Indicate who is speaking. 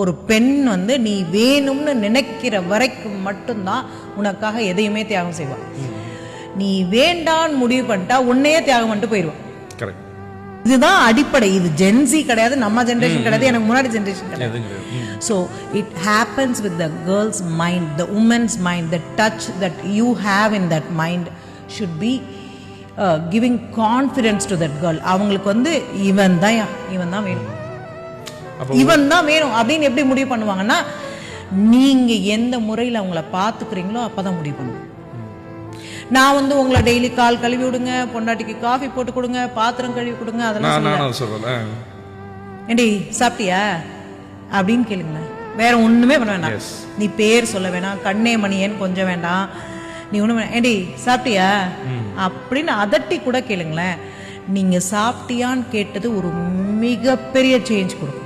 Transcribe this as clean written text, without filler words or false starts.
Speaker 1: ஒரு பெண் வந்து நீ வேணும்னு நினைக்கிற வரைக்கும் மட்டும்தான் உனக்காக எதையுமே தியாகம் செய்வான். நீ வேண்டான்னு முடிவு பண்ணிட்டா உன்னையே தியாகம் பண்ணிட்டு போயிடுவான். இதுதான் அடிப்படை. இது ஜென்சி கிடையாது, நம்ம ஜென்ரேஷன் கிடையாது, எனக்கு முன்னாடி ஜென்ரேஷன் கிடையாது. So it happens with the girl's mind, the woman's mind. The touch that you have in that mind should be giving confidence to that girl. அவங்களுக்கு வந்து இவன் தான் வேணும், இவன் தான் வேணும் அப்படின்னு எப்படி முடிவு பண்ணுவாங்கன்னா, நீங்க எந்த முறையில் அவங்கள பார்த்துக்கிறீங்களோ அப்பதான் முடிவு பண்ணுவோம். நான் வந்து உங்களை டெய்லி கால் கழுவி விடுங்க, பொண்டாட்டிக்கு காஃபி போட்டு கொடுங்க, பாத்திரம் கழுவி கொடுங்க, அதெல்லாம் சொல்லல. ஏண்டி சாப்பிட்டியா அப்படின்னு கேளுங்களேன். வேற ஒண்ணுமே பண்ண வேண்டாம். நீ பேர் சொல்ல வேணாம், கண்ணே மணியேன்னு கொஞ்சம் வேண்டாம், நீ ஒண்ணு வேணாம். ஏண்டி சாப்பிட்டியா அப்படின்னு அதட்டி கூட கேளுங்களேன். நீங்க சாப்பிட்டியான்னு கேட்டது ஒரு மிகப்பெரிய சேஞ்ச் கொடுக்கும்.